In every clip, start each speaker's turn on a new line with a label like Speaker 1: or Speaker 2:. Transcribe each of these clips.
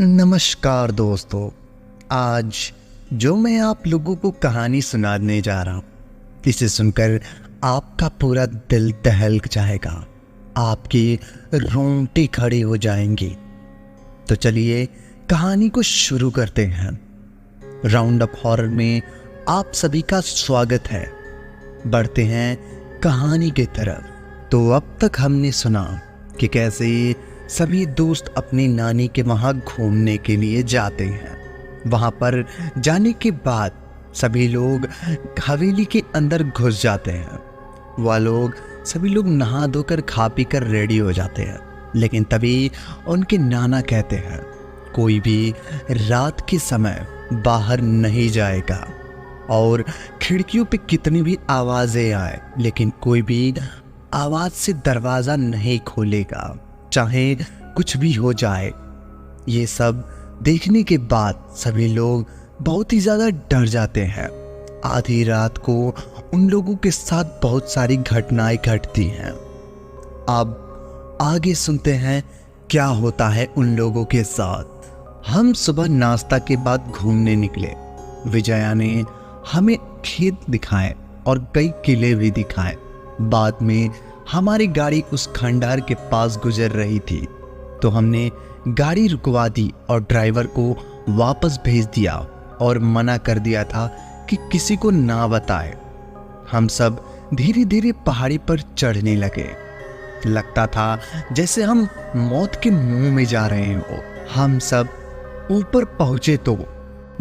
Speaker 1: नमस्कार दोस्तों। आज जो मैं आप लोगों को कहानी सुनाने जा रहा हूँ, इसे सुनकर आपका पूरा दिल दहल जाएगा, आपकी रोंगटे खड़े हो जाएंगे। तो चलिए कहानी को शुरू करते हैं। राउंड अप हॉरर में आप सभी का स्वागत है। बढ़ते हैं कहानी की तरफ। तो अब तक हमने सुना कि कैसे सभी दोस्त अपनी नानी के वहाँ घूमने के लिए जाते हैं। वहाँ पर जाने के बाद सभी लोग हवेली के अंदर घुस जाते हैं। सभी लोग नहा धोकर खा पी कर रेडी हो जाते हैं। लेकिन तभी उनके नाना कहते हैं, कोई भी रात के समय बाहर नहीं जाएगा और खिड़कियों पे कितनी भी आवाज़ें आए, लेकिन कोई भी आवाज़ से दरवाज़ा नहीं खोलेगा, चाहे कुछ भी हो जाए। ये सब देखने के बाद सभी लोग बहुत ही ज़्यादा डर जाते हैं। आधी रात को उन लोगों के साथ बहुत सारी घटनाएं घटती हैं। अब आगे सुनते हैं क्या होता है उन लोगों के साथ। हम सुबह नाश्ता के बाद घूमने निकले। विजया ने हमें खेत दिखाए और कई किले भी दिखाए। बाद में हमारी गाड़ी उस खंडहर के पास गुजर रही थी, तो हमने गाड़ी रुकवा दी और ड्राइवर को वापस भेज दिया और मना कर दिया था कि किसी को ना बताए। हम सब धीरे धीरे पहाड़ी पर चढ़ने लगे। लगता था जैसे हम मौत के मुंह में जा रहे हो। हम सब ऊपर पहुंचे तो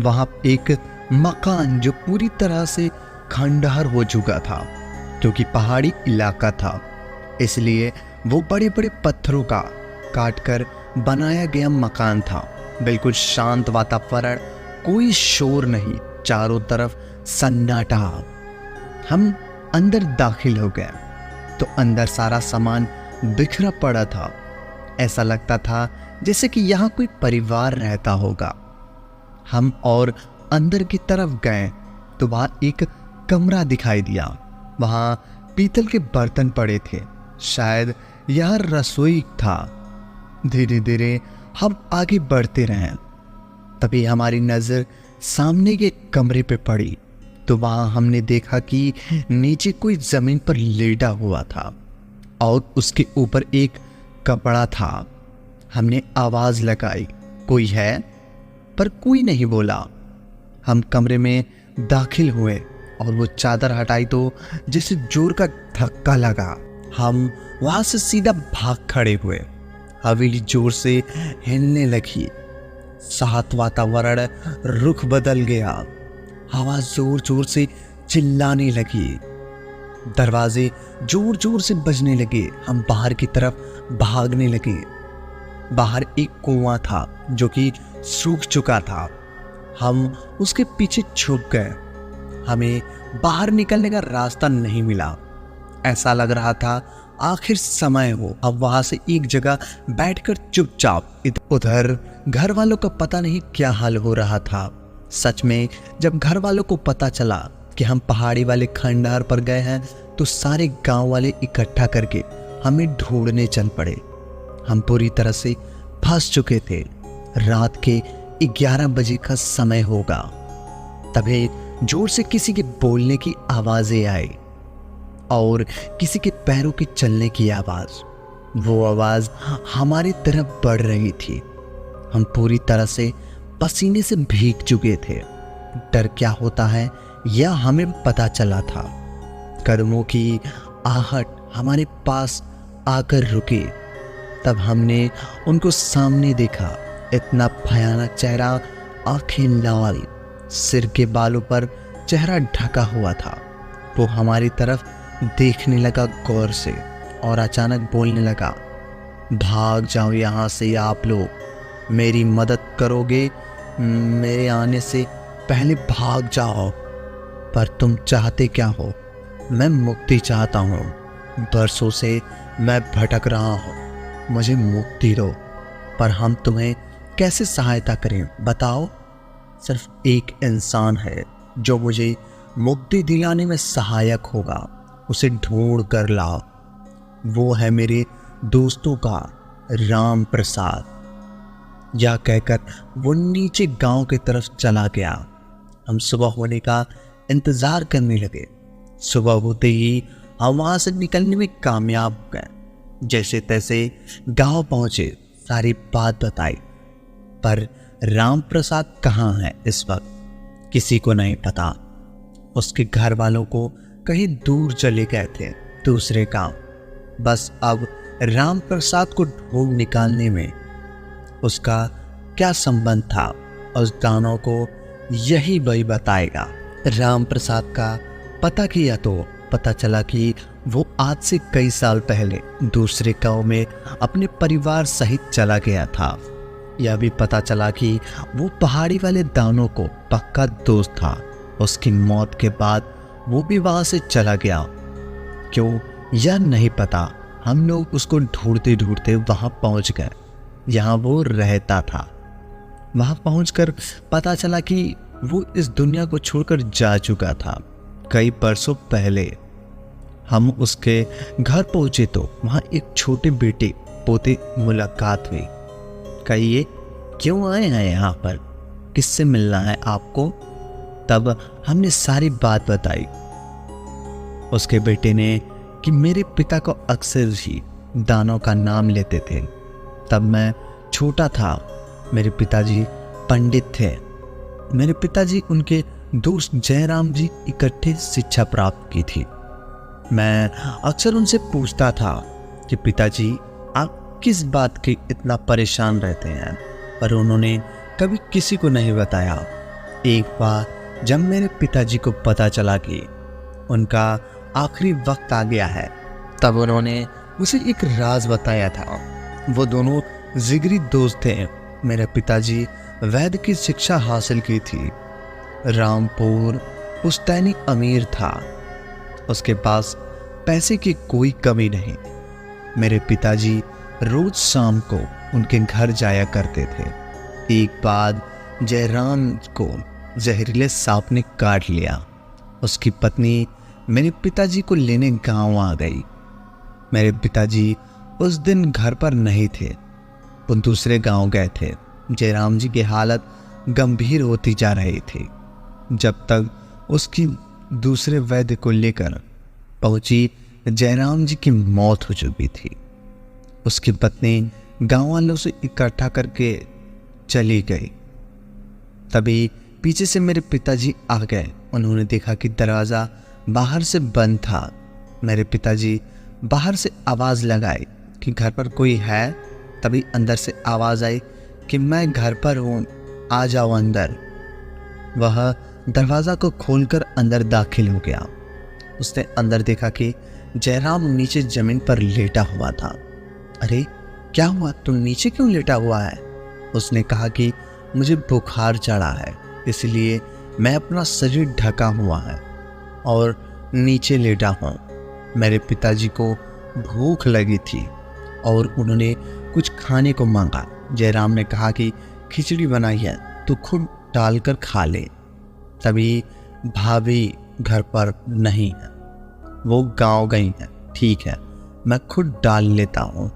Speaker 1: वहां एक मकान जो पूरी तरह से खंडहर हो चुका था, क्योंकि पहाड़ी इलाका था, इसलिए वो बड़े बड़े पत्थरों का काटकर बनाया गया मकान था। बिल्कुल शांत वातावरण, कोई शोर नहीं, चारों तरफ सन्नाटा। हम अंदर दाखिल हो गए तो अंदर सारा सामान बिखरा पड़ा था। ऐसा लगता था जैसे कि यहाँ कोई परिवार रहता होगा। हम और अंदर की तरफ गए तो वहाँ एक कमरा दिखाई दिया। वहाँ पीतल के बर्तन पड़े थे, शायद यह रसोई था। धीरे धीरे हम आगे बढ़ते रहे। तभी हमारी नज़र सामने के कमरे पे पड़ी तो वहाँ हमने देखा कि नीचे कोई ज़मीन पर लेटा हुआ था और उसके ऊपर एक कपड़ा था। हमने आवाज़ लगाई, कोई है? पर कोई नहीं बोला। हम कमरे में दाखिल हुए और वो चादर हटाई तो जैसे जोर का धक्का लगा। हम वहां से सीधा भाग खड़े हुए। हवेली जोर से हिलने लगी। साथ वातावरण रुख बदल गया। हवा जोर जोर से चिल्लाने लगी। दरवाजे जोर जोर से बजने लगे। हम बाहर की तरफ भागने लगे। बाहर एक कुआं था जो कि सूख चुका था। हम उसके पीछे छुप गए। हमें बाहर निकलने का रास्ता नहीं मिला। ऐसा लग रहा था आखिर समय हो। अब वहां से एक जगह बैठकर चुपचाप इधर उधर। घर वालों का पता नहीं क्या हाल हो रहा था। सच में जब घर वालों को पता चला कि हम पहाड़ी वाले खंडहर पर गए हैं तो सारे गांव वाले इकट्ठा करके हमें ढूंढने चल पड़े। हम पूरी तरह से फंस चुके थे। रात के 11 बजे का समय होगा। तभी जोर से किसी के बोलने की आवाजें आई और किसी के पैरों के चलने की आवाज। वो आवाज हमारी तरफ बढ़ रही थी। हम पूरी तरह से पसीने से भीग चुके थे। डर क्या होता है यह हमें पता चला था। कदमों की आहट हमारे पास आकर रुके। तब हमने उनको सामने देखा। इतना भयानक चेहरा, आंखें लाल, सिर के बालों पर चेहरा ढका हुआ था। वो हमारी तरफ देखने लगा गौर से और अचानक बोलने लगा, भाग जाओ यहाँ से आप लोग। मेरी मदद करोगे? मेरे आने से पहले भाग जाओ। पर तुम चाहते क्या हो? मैं मुक्ति चाहता हूँ। बरसों से मैं भटक रहा हूँ। मुझे मुक्ति दो। पर हम तुम्हें कैसे सहायता करें बताओ? सिर्फ एक इंसान है जो मुझे मुक्ति दिलाने में सहायक होगा। उसे ढूंढ कर लाओ। वो है मेरे दोस्तों का राम प्रसाद। यह कहकर वो नीचे गांव की तरफ चला गया। हम सुबह होने का इंतजार करने लगे। सुबह होते ही हम वहां से निकलने में कामयाब हो गए। जैसे तैसे गांव पहुंचे, सारी बात बताई, पर राम प्रसाद कहाँ है इस वक्त किसी को नहीं पता। उसके घर वालों को कहीं दूर चले गए थे, दूसरे गांव। बस अब राम प्रसाद को ढूंढ निकालने में उसका क्या संबंध था, उस दानव को यही वही बताएगा। राम प्रसाद का पता किया तो पता चला कि वो आज से कई साल पहले दूसरे गांव में अपने परिवार सहित चला गया था। यह भी पता चला कि वो पहाड़ी वाले दानव को पक्का दोस्त था। उसकी मौत के बाद वो भी वहां से चला गया। क्यों यह नहीं पता। हम लोग उसको ढूंढते ढूंढते वहां पहुंच गए, यहाँ वो रहता था। वहां पहुंचकर पता चला कि वो इस दुनिया को छोड़कर जा चुका था कई बरसों पहले। हम उसके घर पहुंचे तो वहां एक छोटे बेटे पोते मुलाकात हुई। कहिए क्यों आए हैं यहाँ पर, किससे मिलना है आपको? तब हमने सारी बात बताई। उसके बेटे ने कि मेरे पिता को अक्सर ही दानव का नाम लेते थे। तब मैं छोटा था, मेरे पिताजी पंडित थे। मेरे पिताजी उनके दोस्त जयराम जी इकट्ठे शिक्षा प्राप्त की थी। मैं अक्सर उनसे पूछता था कि पिताजी आप किस बात के इतना परेशान रहते हैं, पर उन्होंने कभी किसी को नहीं बताया। एक बार जब मेरे पिताजी को पता चला कि उनका आखिरी वक्त आ गया है, तब उन्होंने मुझे एक राज बताया था। वो दोनों जिगरी दोस्त थे। मेरे पिताजी वैद्य की शिक्षा हासिल की थी। रामपुर पुश्तैनी अमीर था, उसके पास पैसे की कोई कमी नहीं। मेरे पिताजी रोज शाम को उनके घर जाया करते थे। एक बार जयराम को जहरीले सांप ने काट लिया। उसकी पत्नी मेरे पिताजी को लेने गांव आ गई। मेरे पिताजी उस दिन घर पर नहीं थे, वो दूसरे गांव गए थे। जयराम जी की हालत गंभीर होती जा रही थी। जब तक उसकी दूसरे वैद्य को लेकर पहुंची, जयराम जी की मौत हो चुकी थी। उसकी पत्नी गांव वालों से इकट्ठा करके चली गई। तभी पीछे से मेरे पिताजी आ गए। उन्होंने देखा कि दरवाज़ा बाहर से बंद था। मेरे पिताजी बाहर से आवाज़ लगाई कि घर पर कोई है। तभी अंदर से आवाज़ आई कि मैं घर पर हूँ, आ जाओ अंदर। वह दरवाज़ा को खोलकर अंदर दाखिल हो गया। उसने अंदर देखा कि जयराम नीचे ज़मीन पर लेटा हुआ था। अरे क्या हुआ, तुम नीचे क्यों लेटा हुआ है? उसने कहा कि मुझे बुखार चढ़ा है, इसलिए मैं अपना शरीर ढका हुआ है और नीचे लेटा हूँ। मेरे पिताजी को भूख लगी थी और उन्होंने कुछ खाने को मांगा। जयराम ने कहा कि खिचड़ी बनाई है तो खुद डालकर खा ले। तभी भाभी घर पर नहीं है, वो गांव गई है। ठीक है, मैं खुद डाल लेता हूँ।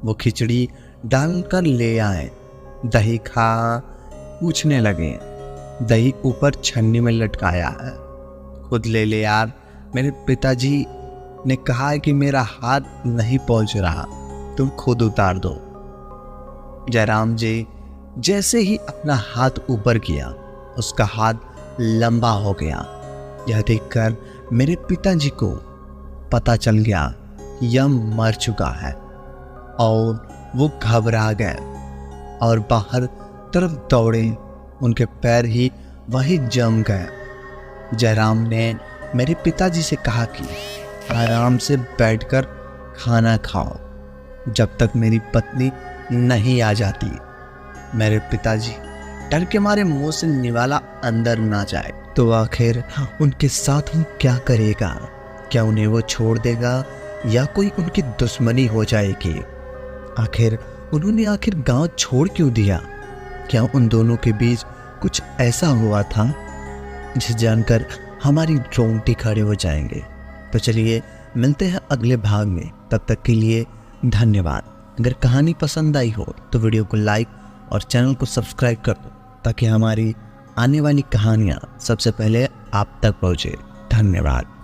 Speaker 1: वो खिचड़ी डालकर ले आए। दही खा पूछने लगे। दही ऊपर छन्नी में लटकाया है, खुद ले ले यार। मेरे पिताजी ने कहा है कि मेरा हाथ नहीं पहुंच रहा, तुम खुद उतार दो। जयराम जी जैसे ही अपना हाथ ऊपर किया, उसका हाथ लंबा हो गया। यह देखकर मेरे पिताजी को पता चल गया यह मर चुका है और वो घबरा गए और बाहर तरफ दौड़े। उनके पैर ही वहीं जम गए। जयराम ने मेरे पिताजी से कहा कि आराम से बैठकर खाना खाओ जब तक मेरी पत्नी नहीं आ जाती। मेरे पिताजी डर के मारे मुंह से निवाला अंदर ना जाए तो आखिर उनके साथ वो क्या करेगा? क्या उन्हें वो छोड़ देगा या कोई उनकी दुश्मनी हो जाएगी? आखिर उन्होंने गांव छोड़ क्यों दिया? क्या उन दोनों के बीच कुछ ऐसा हुआ था जिसे जानकर हमारी रोंगटे खड़े हो जाएंगे? तो चलिए मिलते हैं अगले भाग में। तब तक के लिए धन्यवाद। अगर कहानी पसंद आई हो तो वीडियो को लाइक और चैनल को सब्सक्राइब कर दो ताकि हमारी आने वाली कहानियाँ सबसे पहले आप तक पहुँचे। धन्यवाद।